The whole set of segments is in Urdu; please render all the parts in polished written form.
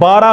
12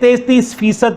33%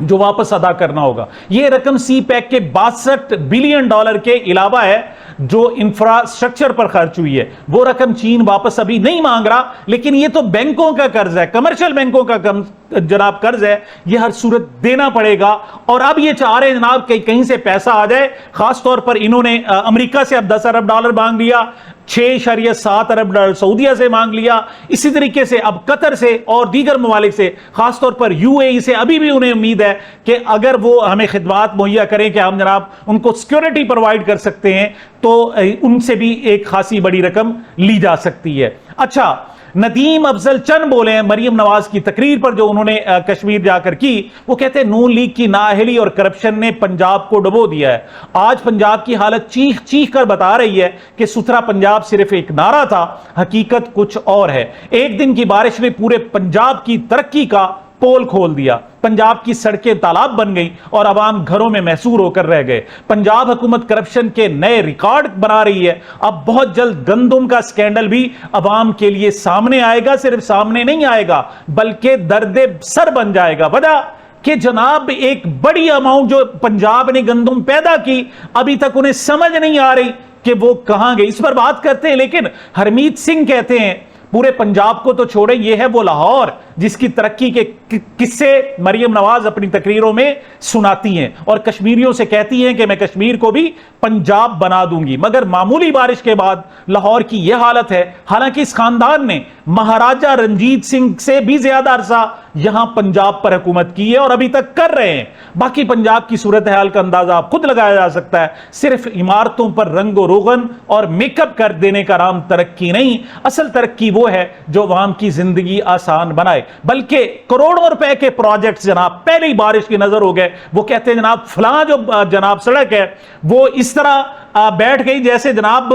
جو واپس ادا کرنا ہوگا. یہ رقم سی پیک کے $62 بلین کے علاوہ ہے جو انفراسٹرکچر پر خرچ ہوئی ہے. وہ رقم چین واپس ابھی نہیں مانگ رہا، لیکن یہ تو بینکوں کا قرض ہے، کمرشل بینکوں کا جناب قرض ہے، یہ ہر صورت دینا پڑے گا. اور اب یہ چاہ رہے ہیں جناب کہ کہیں سے پیسہ آ جائے. خاص طور پر انہوں نے امریکہ سے اب $10 ارب مانگ لیا، $6.7 ارب سعودیہ سے مانگ لیا، اسی طریقے سے اب قطر سے اور دیگر ممالک سے، خاص طور پر UAE سے ابھی بھی انہیں امید ہے کہ اگر وہ ہمیں خدمات مہیا کریں کہ ہم جناب ان کو سیکیورٹی پرووائڈ کر سکتے ہیں تو ان سے بھی ایک خاصی بڑی رقم لی جا سکتی ہے. اچھا، ندیم افضل چند بولے ہیں مریم نواز کی تقریر پر جو انہوں نے کشمیر جا کر کی. وہ کہتے ہیں نون لیگ کی نااہلی اور کرپشن نے پنجاب کو ڈبو دیا ہے. آج پنجاب کی حالت چیخ چیخ کر بتا رہی ہے کہ ستھرا پنجاب صرف ایک نعرہ تھا، حقیقت کچھ اور ہے. ایک دن کی بارش نے پورے پنجاب کی ترقی کا پول کھول دیا. پنجاب کی سڑکیں تالاب بن گئی اور عوام گھروں میں محصور ہو کر رہ گئے. پنجاب حکومت کرپشن کے نئے ریکارڈ بنا رہی ہے. اب بہت جلد گندم کا سکینڈل بھی عوام کے لیے سامنے آئے گا. صرف سامنے نہیں آئے گا بلکہ درد سر بن جائے گا. وجہ کہ جناب ایک بڑی اماؤنٹ جو پنجاب نے گندم پیدا کی ابھی تک انہیں سمجھ نہیں آ رہی کہ وہ کہاں گئی. اس پر بات کرتے ہیں، لیکن ہرمیت سنگھ کہتے ہیں پورے پنجاب کو تو چھوڑے، یہ ہے وہ لاہور جس کی ترقی کے قصے مریم نواز اپنی تقریروں میں سناتی ہیں اور کشمیریوں سے کہتی ہیں کہ میں کشمیر کو بھی پنجاب بنا دوں گی. مگر معمولی بارش کے بعد لاہور کی یہ حالت ہے. حالانکہ اس خاندان نے مہاراجہ رنجیت سنگھ سے بھی زیادہ عرصہ یہاں پنجاب پر حکومت کی ہے اور ابھی تک کر رہے ہیں. باقی پنجاب کی صورتحال کا اندازہ آپ خود لگایا جا سکتا ہے. صرف عمارتوں پر رنگ و روغن اور میک اپ کر دینے کا نام ترقی نہیں. اصل ترقی وہ ہے جو عوام کی زندگی آسان بنائے. بلکہ کروڑوں روپے کے پروجیکٹس جناب پہلی بارش کی نظر ہو گئے. وہ کہتے ہیں جناب فلاں جو جناب سڑک ہے وہ اس طرح بیٹھ گئی جیسے جناب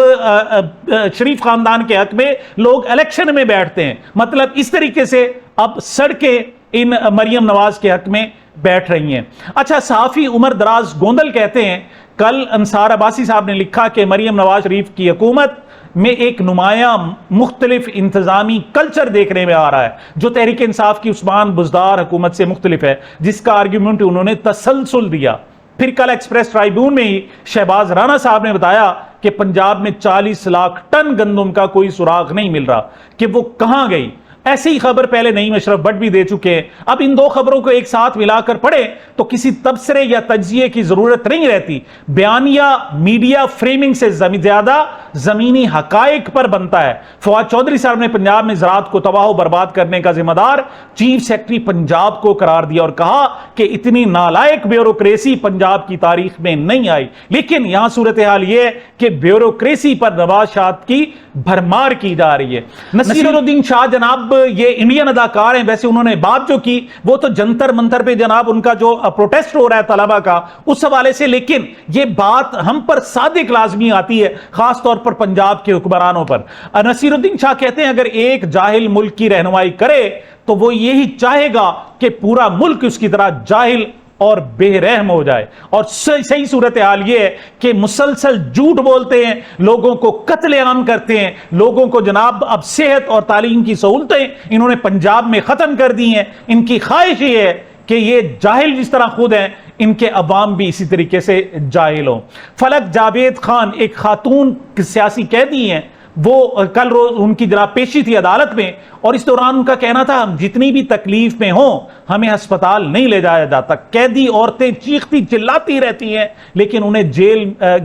شریف خاندان کے حق میں لوگ الیکشن میں بیٹھتے ہیں. مطلب اس طریقے سے اب سڑکیں ان مریم نواز کے حق میں بیٹھ رہی ہیں. اچھا، صحافی عمر دراز گوندل کہتے ہیں کل انصار عباسی صاحب نے لکھا کہ مریم نواز شریف کی حکومت میں ایک نمایاں مختلف انتظامی کلچر دیکھنے میں آ رہا ہے جو تحریک انصاف کی عثمان بزدار حکومت سے مختلف ہے، جس کا آرگیومنٹ انہوں نے تسلسل دیا. پھر کل ایکسپریس ٹرائیبیون میں ہی شہباز رانا صاحب نے بتایا کہ پنجاب میں 40 لاکھ ٹن گندم کا کوئی سراغ نہیں مل رہا کہ وہ کہاں گئی. ایسی ہی خبر پہلے نعیم اشرف بٹ بھی دے چکے ہیں. اب ان دو خبروں کو ایک ساتھ ملا کر پڑھے تو کسی تبصرے یا تجزیے کی ضرورت نہیں رہتی. بیانیہ میڈیا فریمنگ سے زیادہ زمینی حقائق پر بنتا ہے. فواد چودھری صاحب نے پنجاب میں زراعت کو تباہ و برباد کرنے کا ذمہ دار چیف سیکرٹری پنجاب کو قرار دیا اور کہا کہ اتنی نالائق بیوروکریسی پنجاب کی تاریخ میں نہیں آئی. لیکن یہاں صورتحال یہ ہے کہ بیوروکریسی پر نواز شاہ کی بھرمار کی جا رہی ہے. نصیر الدین شاہ جناب یہ انڈین اداکار ہیں. ویسے انہوں نے بات جو کی وہ تو جنتر منتر پہ جناب ان کا جو پروٹیسٹ ہو رہا ہے طلبہ کا اس حوالے سے، لیکن یہ بات ہم پر صادق لازمی آتی ہے خاص طور پر پنجاب کے حکمرانوں پر. نصیر الدین شاہ کہتے ہیں اگر ایک جاہل ملک کی رہنمائی کرے تو وہ یہی چاہے گا کہ پورا ملک اس کی طرح جاہل اور بے رحم ہو جائے. اور صحیح صورتحال یہ ہے کہ مسلسل جھوٹ بولتے ہیں، لوگوں کو قتل عام کرتے ہیں، لوگوں کو جناب اب صحت اور تعلیم کی سہولتیں انہوں نے پنجاب میں ختم کر دی ہیں. ان کی خواہش یہ ہے کہ یہ جاہل جس طرح خود ہیں ان کے عوام بھی اسی طریقے سے جاہل ہوں. فلک جاوید خان ایک خاتون سیاسی قیدی ہیں. وہ کل روز ان کی جناب پیشی تھی عدالت میں اور اس دوران ان کا کہنا تھا ہم جتنی بھی تکلیف میں ہوں ہمیں ہسپتال نہیں لے جایا جاتا. قیدی عورتیں چیختی چلاتی رہتی ہیں لیکن انہیں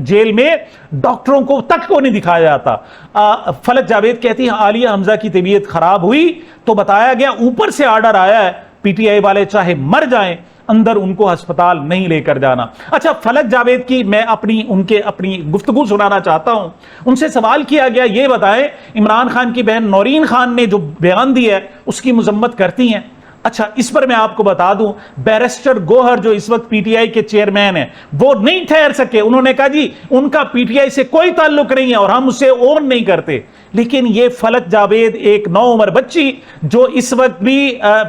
جیل میں ڈاکٹروں کو تک کو نہیں دکھایا جاتا. فلک جاوید کہتی ہیں عالیہ حمزہ کی طبیعت خراب ہوئی تو بتایا گیا اوپر سے آرڈر آیا ہے پی ٹی آئی والے چاہے مر جائیں اندر ان کو ہسپتال نہیں لے کر جانا. اچھا، فلک جاوید کی میں اپنی گفتگو سنانا چاہتا ہوں. ان سے سوال کیا گیا یہ بتائیں عمران خان کی بہن نورین خان نے جو بیان دی ہے اس کی مذمت کرتی ہیں. اچھا، اس پر میں آپ کو بتا دوں بیرسٹر گوہر جو اس وقت پی ٹی آئی کے چیئرمین ہیں وہ نہیں ٹھہر سکے. انہوں نے کہا جی ان کا پی ٹی آئی سے کوئی تعلق نہیں ہے اور ہم اسے اون نہیں کرتے. لیکن یہ فلک جاوید ایک 9 عمر بچی جو اس وقت بھی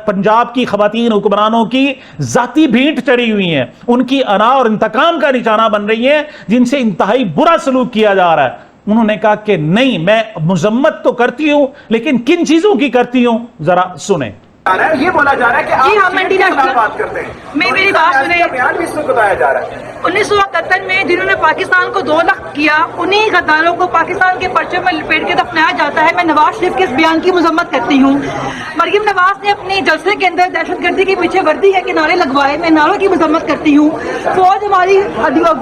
پنجاب کی خواتین حکمرانوں کی ذاتی بھیٹ چڑھی ہوئی ہیں، ان کی انا اور انتقام کا نشانہ بن رہی ہیں جن سے انتہائی برا سلوک کیا جا رہا ہے. انہوں نے کہا کہ نہیں، میں مذمت تو کرتی ہوں لیکن کن چیزوں کی کرتی ہوں ذرا سنیں. یہ بولا جا رہا ہے کہ جی ہم ملٹی نیشنل بات کرتے ہیں. میں میری بات سنیں. بیان بھی اس میں بتایا جا رہا ہے 1971 میں جنہوں نے پاکستان کو 2 لاکھ کیا انہی غداروں کو پاکستان کے پرچے میں لپیٹ کے دفنایا جاتا ہے. میں نواز شریف کے اس بیان کی مذمت کرتی ہوں. مریم نواز نے اپنی جلسے کے اندر دہشت گردی کے پیچھے وردی ہے کہ نعرے لگوائے. میں نعروں کی مذمت کرتی ہوں. فوج ہماری ہڈیوں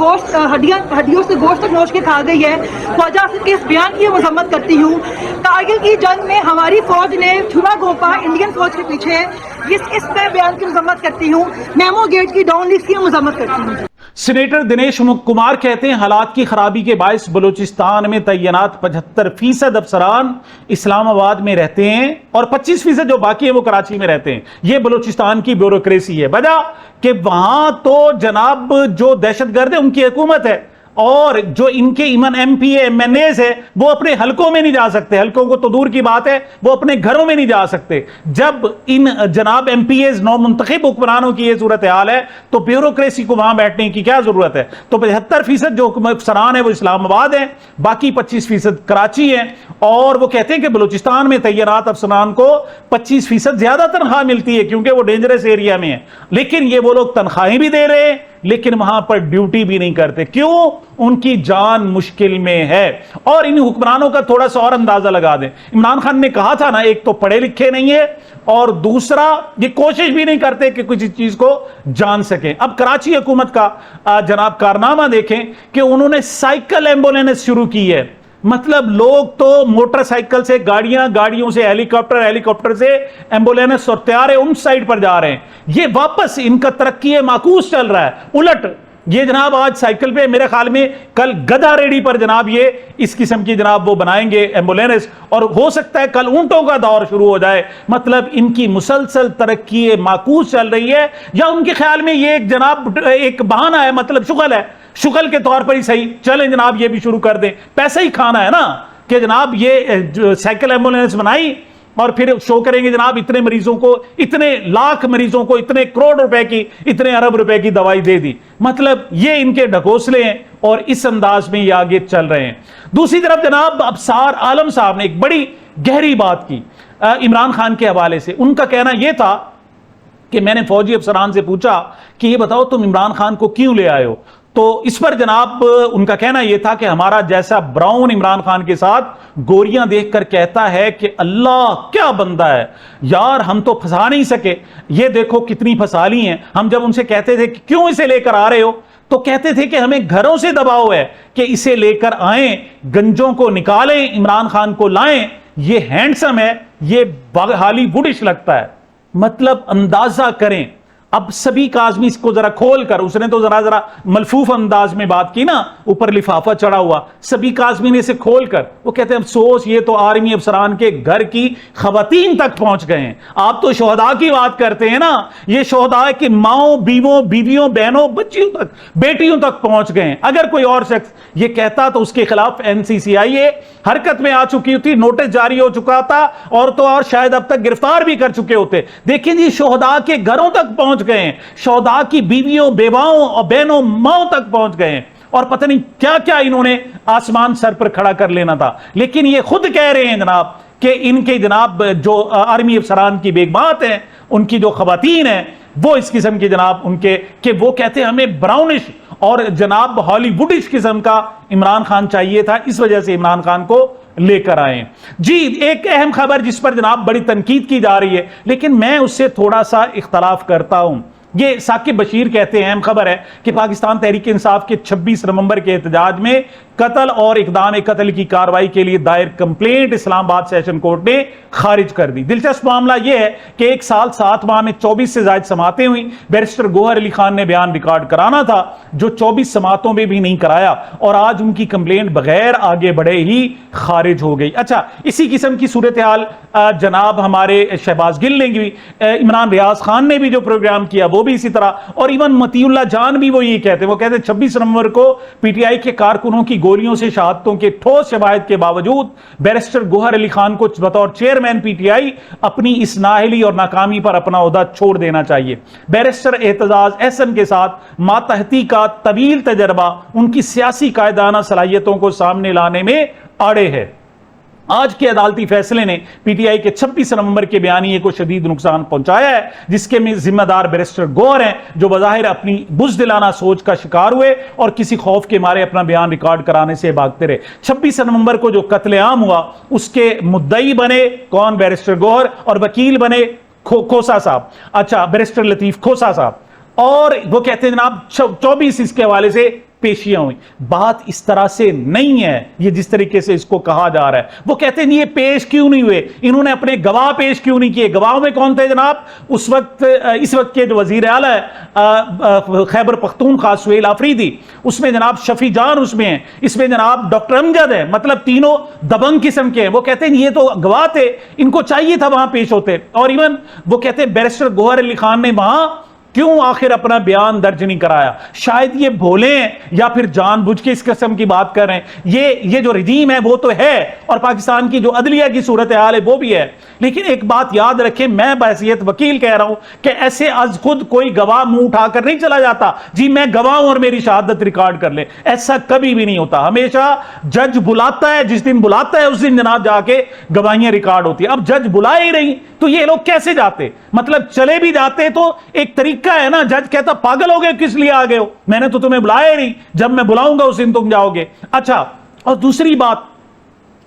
سے گوشت تک نوچ کے کھا گئی ہے. خواجہ آصف کے اس بیان کی مذمت کرتی ہوں. کارگل کی جنگ میں ہماری فوج نے چھرا گھونپا انڈین فوج کے پیچھے. اس پہ بیان کی مذمت کرتی ہوں. میمو گیٹ کی ڈاؤن لسٹ کی مذمت کرتی ہوں. سینیٹر دنیش کمار کہتے ہیں حالات کی خرابی کے باعث بلوچستان میں تعینات 75% افسران اسلام آباد میں رہتے ہیں اور 25% جو باقی ہیں وہ کراچی میں رہتے ہیں. یہ بلوچستان کی بیوروکریسی ہے. وجہ کہ وہاں تو جناب جو دہشت گرد ہے ان کی حکومت ہے اور جو ان کے M N M P A M N As ہے وہ اپنے حلقوں میں نہیں جا سکتے. حلقوں کو تو دور کی بات ہے وہ اپنے گھروں میں نہیں جا سکتے. جب ان جناب ایم پی ایز نو منتخب حکمرانوں کی یہ صورتحال ہے تو بیوروکریسی کو وہاں بیٹھنے کی کیا ضرورت ہے. تو 75% جو افسران ہیں وہ اسلام آباد ہیں, باقی 25% کراچی ہیں. اور وہ کہتے ہیں کہ بلوچستان میں تعینات افسران کو 25% زیادہ تنخواہ ملتی ہے کیونکہ وہ ڈینجرس ایریا میں ہیں. لیکن یہ وہ لوگ تنخواہیں بھی دے رہے ہیں لیکن وہاں پر ڈیوٹی بھی نہیں کرتے. کیوں؟ ان کی جان مشکل میں ہے. اور ان حکمرانوں کا تھوڑا سا اور اندازہ لگا دیں. عمران خان نے کہا تھا نا, ایک تو پڑھے لکھے نہیں ہے اور دوسرا یہ کوشش بھی نہیں کرتے کہ کچھ چیز کو جان سکیں. اب کراچی حکومت کا جناب کارنامہ دیکھیں کہ انہوں نے سائیکل ایمبولینس شروع کی ہے. مطلب لوگ تو موٹر سائیکل سے گاڑیوں سے ہیلی کاپٹر سے ایمبولینس اور طیارے ان سائڈ پر جا رہے ہیں. یہ واپس ان کا ترقی معکوس چل رہا ہے. الٹ یہ جناب آج سائیکل پہ, میرے خیال میں کل گدھا ریڈی پر جناب یہ اس قسم کی جناب وہ بنائیں گے ایمبولینس, اور ہو سکتا ہے کل اونٹوں کا دور شروع ہو جائے. مطلب ان کی مسلسل ترقی معکوس چل رہی ہے. یا ان کے خیال میں یہ جناب ایک بہانہ ہے, مطلب شغل ہے, شغل کے طور پر ہی صحیح چلیں جناب یہ بھی شروع کر دیں. پیسہ ہی کھانا ہے نا کہ جناب یہ سائیکل ایمبولینس بنائی اور پھر شو کریں گے جناب اتنے مریضوں کو, اتنے لاکھ مریضوں کو اتنے کروڑ روپے کی, اتنے ارب روپے کی دوائی دے دی. مطلب یہ ان کے ڈھکوسلے ہیں اور اس انداز میں یہ آگے چل رہے ہیں. دوسری طرف جناب ابصار عالم صاحب نے ایک بڑی گہری بات کی عمران خان کے حوالے سے. ان کا کہنا یہ تھا کہ میں نے فوجی افسران سے پوچھا کہ یہ بتاؤ تم عمران خان کو کیوں لے آئے ہو, تو اس پر جناب ان کا کہنا یہ تھا کہ ہمارا جیسا براؤن عمران خان کے ساتھ گوریاں دیکھ کر کہتا ہے کہ اللہ کیا بندہ ہے یار, ہم تو پھنسا نہیں سکے, یہ دیکھو کتنی پھنسا لی ہیں. ہم جب ان سے کہتے تھے کہ کیوں اسے لے کر آ رہے ہو تو کہتے تھے کہ ہمیں گھروں سے دباؤ ہے کہ اسے لے کر آئیں, گنجوں کو نکالیں, عمران خان کو لائیں, یہ ہینڈسم ہے, یہ ہالی ووڈش لگتا ہے. مطلب اندازہ کریں. اب سبی کاظمی اس کو ذرا کھول کر, اس نے تو ذرا ملفوف انداز میں بات کی نا, اوپر لفافہ چڑھا ہوا, سبی کاظمی نے اسے کھول کر وہ کہتے ہیں افسوس یہ تو آرمی افسران کے گھر کی خواتین تک پہنچ گئے ہیں. آپ تو شہداء کی بات کرتے ہیں نا, یہ شہداء کے ماؤں, بیویوں, بہنوں, بچیوں تک, بیٹیوں تک پہنچ گئے ہیں. اگر کوئی اور شخص یہ کہتا تو اس کے خلاف NCCI حرکت میں آ چکی ہوتی, نوٹس جاری ہو چکا تھا اور تو اور شاید اب تک گرفتار بھی کر چکے ہوتے. دیکھیں جی شہداء کے گھروں تک پہنچ گئے ہیں, شہداء کی بیویوں, بیواؤں اور بہنوں, ماؤں تک پہنچ گئے ہیں, اور پتہ نہیں کیا کیا انہوں نے آسمان سر پر کھڑا کر لینا تھا. لیکن یہ خود کہہ رہے ہیں جناب کہ ان کے جناب جو آرمی افسران کی بیگمات ہیں, ان کی جو خواتین ہیں, وہ اس قسم کی جناب ان کے کہ وہ کہتے ہیں ہمیں براؤنش اور جناب ہالی ووڈش قسم کا عمران خان چاہیے تھا, اس وجہ سے عمران خان کو لے کر آئے. جی ایک اہم خبر جس پر جناب بڑی تنقید کی جا رہی ہے لیکن میں اس سے تھوڑا سا اختلاف کرتا ہوں. یہ ثاقب بشیر کہتے ہیں, اہم خبر ہے کہ پاکستان تحریک انصاف کے 26 نومبر کے احتجاج میں قتل اور اقدام قتل کی کارروائی کے لیے دائر کمپلینٹ اسلام آباد سیشن کورٹ نے خارج کر دی. دلچسپ معاملہ یہ ہے کہ 1 سال 7 ماہ میں 24 سے زائد سماعتیں ہوئیں. بیرسٹر گوہر علی خان نے بیان ریکارڈ کرانا تھا جو 24 سماعتوں میں بھی نہیں کرایا, اور آج ان کی کمپلینٹ بغیر آگے بڑھے ہی خارج ہو گئی. اچھا, اسی قسم کی صورتحال جناب ہمارے شہباز گل نے بھی, عمران ریاض خان نے بھی جو پروگرام کیا وہ بھی اسی طرح, اور ایون متی اللہ جان بھی وہ یہ کہتے ہیں, وہ کہتے ہیں 26 نومبر کو PTI کے کارکنوں کی گولیوں سے شہادتوں کے ٹھوس شواہد کے باوجود بیرسٹر گوہر علی خان کو بطور چیئرمین PTI اپنی اس نااہلی اور ناکامی پر اپنا عہدہ چھوڑ دینا چاہیے. بیرسٹر اعتزاز احسن کے ساتھ ماتحتی کا طویل تجربہ ان کی سیاسی قائدانہ صلاحیتوں کو سامنے لانے میں آڑے ہے. آج کے عدالتی فیصلے نے پی ٹی آئی کے 26 نومبر کے بیانیے کو شدید نقصان پہنچایا ہے، جس کے میں ذمہ دار بیرسٹر گوہر ہیں، جو بظاہر اپنی بزدلانہ سوچ کا شکار ہوئے اور کسی خوف کے مارے اپنا بیان ریکارڈ کرانے سے بھاگتے رہے۔ 26 نومبر کو جو قتل عام ہوا اس کے مدعی بنے کون؟ بیرسٹر گوہر، اور وکیل بنے کھوسا صاحب، اچھا بیرسٹر لطیف کھوسا صاحب، اور وہ کہتے ہیں جناب 24 اس کے حوالے سے پیشیاں ہوئی۔ بات اس طرح سے نہیں ہے، یہ جس طریقے سے اس کو کہا جا رہا ہے۔ وہ کہتے ہیں یہ پیش کیوں نہیں ہوئے، انہوں نے اپنے گواہ پیش کیوں نہیں کیے؟ گواہوں میں کون تھے جناب؟ اس وقت کے جو وزیر اعلیٰ ہے خیبر پختونخوا سہیل آفریدی، اس میں جناب شفیع جان اس میں ہیں، اس میں جناب ڈاکٹر امجد ہے، مطلب تینوں دبنگ قسم کے ہیں۔ وہ کہتے ہیں یہ تو گواہ تھے، ان کو چاہیے تھا وہاں پیش ہوتے۔ اور ایون وہ کہتے ہیں بیرسٹر گوہر علی خان نے وہاں کیوں آخر اپنا بیان درج نہیں کرایا؟ شاید یہ بھولے ہیں یا پھر جان بوجھ کے اس قسم کی بات کر رہے ہیں۔ یہ جو رجیم ہے وہ تو ہے، اور پاکستان کی جو عدلیہ کی صورتحال ہے وہ بھی ہے، لیکن ایک بات یاد رکھیں، میں بحیثیت وکیل کہہ رہا ہوں کہ ایسے از خود کوئی گواہ منہ اٹھا کر نہیں چلا جاتا جی میں گواہ ہوں اور میری شہادت ریکارڈ کر لیں، ایسا کبھی بھی نہیں ہوتا۔ ہمیشہ جج بلاتا ہے، جس دن بلاتا ہے اس دن جناب جا کے گواہیاں ریکارڈ ہوتی ہیں۔ اب جج بلائے ہی نہیں تو یہ لوگ کیسے جاتے؟ مطلب چلے بھی جاتے تو ایک طریقہ ہے نا، جج کہتا پاگل ہو گئے کس لیے آ گئے ہو، میں نے تو تمہیں بلایا ہی نہیں، جب میں بلاؤں گا اس دن تم جاؤ گے۔ اچھا، اور دوسری بات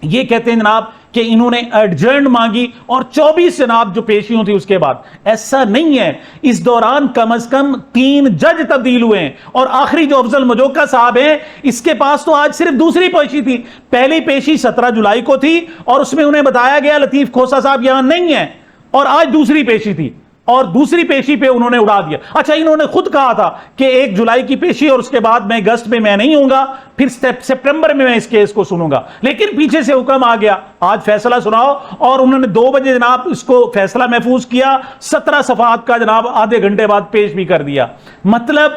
یہ کہتے ہیں جناب کہ انہوں نے ایڈجرنڈ مانگی اور 24 جناب جو پیشیوں تھی اس کے بعد، ایسا نہیں ہے۔ اس دوران کم از کم 3 جج تبدیل ہوئے ہیں، اور آخری جو افضل مجوکا صاحب ہیں اس کے پاس تو آج صرف دوسری پیشی تھی، پہلی پیشی 17 جولائی کو تھی اور اس میں انہیں بتایا گیا لطیف کھوسا صاحب یہاں نہیں ہے، اور آج دوسری پیشی تھی اور دوسری پیشی پہ انہوں نے اڑا دیا۔ اچھا، انہوں نے خود کہا تھا کہ 1 جولائی کی پیشی اور اس کے بعد میں اگست میں میں نہیں ہوں گا، پھر سپٹمبر میں اس کیس کو سنوں گا، لیکن پیچھے سے حکم آ گیا آج فیصلہ سناؤ، اور انہوں نے 2 بجے جناب اس کو فیصلہ محفوظ کیا، 17 صفحات کا جناب آدھے گھنٹے بعد پیش بھی کر دیا۔ مطلب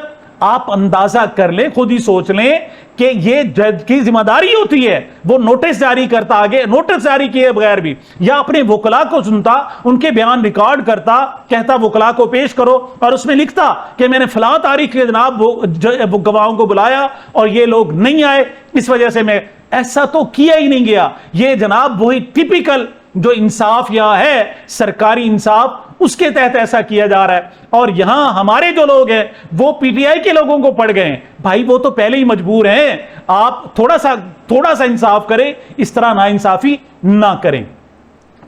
آپ اندازہ کر لیں، خود ہی سوچ لیں کہ یہ جج کی ذمہ داری ہوتی ہے، وہ نوٹس جاری کرتا، آگے نوٹس جاری کیے بغیر بھی، یا اپنے وکلاء کو سنتا، ان کے بیان ریکارڈ کرتا، کہتا وکلاء کو پیش کرو، اور اس میں لکھتا کہ میں نے فلاں تاریخ کے جناب وہ گواہوں کو بلایا اور یہ لوگ نہیں آئے، اس وجہ سے میں، ایسا تو کیا ہی نہیں گیا۔ یہ جناب وہی ٹپیکل جو انصاف یہاں ہے، سرکاری انصاف، اس کے تحت ایسا کیا جا رہا ہے۔ اور یہاں ہمارے جو لوگ ہیں وہ پی ٹی آئی کے لوگوں کو پڑ گئے ہیں، بھائی وہ تو پہلے ہی مجبور ہیں، آپ تھوڑا سا انصاف کریں، اس طرح ناانصافی نہ کریں۔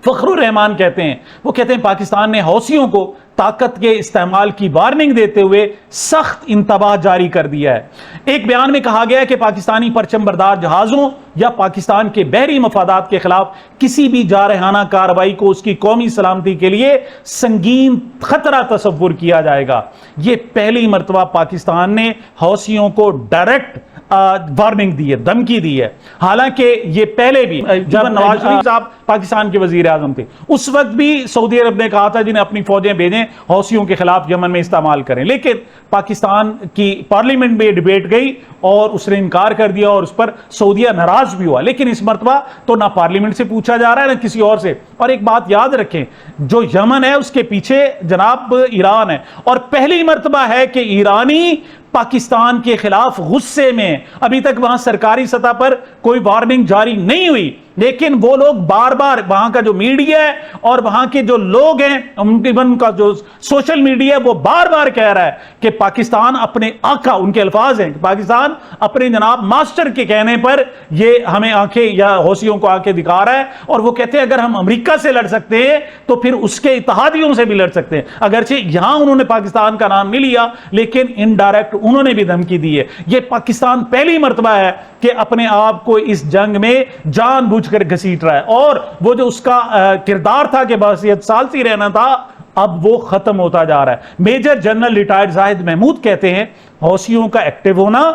فخر الرحمان کہتے ہیں، وہ کہتے ہیں پاکستان نے حوثیوں کو طاقت کے استعمال کی وارننگ دیتے ہوئے سخت انتباہ جاری کر دیا ہے۔ ایک بیان میں کہا گیا کہ پاکستانی پرچم بردار جہازوں یا پاکستان کے بحری مفادات کے خلاف کسی بھی جارحانہ کارروائی کو اس کی قومی سلامتی کے لیے سنگین خطرہ تصور کیا جائے گا۔ یہ پہلی مرتبہ پاکستان نے حوثیوں کو ڈائریکٹ وارننگ دی ہے، دھمکی دی ہے، حالانکہ یہ پہلے بھی جب نواز شریف صاحب پاکستان کے وزیر اعظم تھے اس وقت بھی سعودی عرب نے کہا تھا جنہیں اپنی فوجیں بھیجیں حوثیوں کے خلاف یمن میں استعمال کریں، لیکن پاکستان کی پارلیمنٹ میں ڈیبیٹ گئی اور اس نے انکار کر دیا اور اس پر سعودیہ ناراض بھی ہوا۔ لیکن اس مرتبہ تو نہ پارلیمنٹ سے پوچھا جا رہا ہے نہ کسی اور سے۔ اور ایک بات یاد رکھیں، جو یمن ہے اس کے پیچھے جناب ایران ہے، اور پہلی مرتبہ ہے کہ ایرانی پاکستان کے خلاف غصے میں، ابھی تک وہاں سرکاری سطح پر کوئی وارننگ جاری نہیں ہوئی، لیکن وہ لوگ بار بار، وہاں کا جو میڈیا ہے اور وہاں کے جو لوگ ہیں، ان کا جو سوشل میڈیا ہے، وہ بار بار کہہ رہا ہے کہ پاکستان اپنے آقا، ان کے الفاظ ہیں کہ پاکستان اپنے جناب ماسٹر کے کہنے پر یہ ہمیں آنکھیں یا حوثیوں کو آنکھیں دکھا رہا ہے، اور وہ کہتے ہیں اگر ہم امریکہ سے لڑ سکتے ہیں تو پھر اس کے اتحادیوں سے بھی لڑ سکتے ہیں۔ اگرچہ یہاں انہوں نے پاکستان کا نام نہیں لیا، لیکن انڈائریکٹ انہوں نے بھی دھمکی دی ہے۔ یہ پاکستان پہلی مرتبہ ہے کہ اپنے آپ کو اس جنگ میں جان بوجھ کر گھسیٹ رہا ہے، اور وہ جو اس کا کردار تھا کہ بحیثیت ثالثی رہنا تھا، اب وہ ختم ہوتا جا رہا ہے۔ میجر جنرل ریٹائرڈ زاہد محمود کہتے ہیں حوثیوں کا ایکٹیو ہونا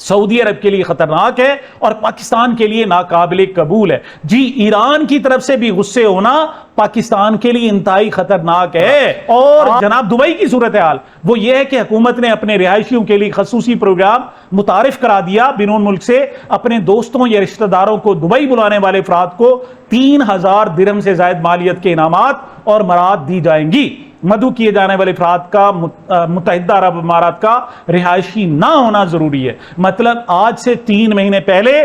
سعودی عرب کے لیے خطرناک ہے اور پاکستان کے لیے ناقابل قبول ہے۔ جی، ایران کی طرف سے بھی غصے ہونا پاکستان کے لیے انتہائی خطرناک ہے۔ اور جناب دبئی کی صورتحال وہ یہ ہے کہ حکومت نے اپنے رہائشیوں کے لیے خصوصی پروگرام متعارف کرا دیا۔ بیرون ملک سے اپنے دوستوں یا رشتہ داروں کو دبئی بلانے والے افراد کو 3000 درہم سے زائد مالیت کے انعامات اور مراد دی جائیں گی۔ مدعو کیے جانے والے افراد کا متحدہ عرب امارات کا رہائشی نہ ہونا ضروری ہے۔ مطلب آج سے 3 مہینے پہلے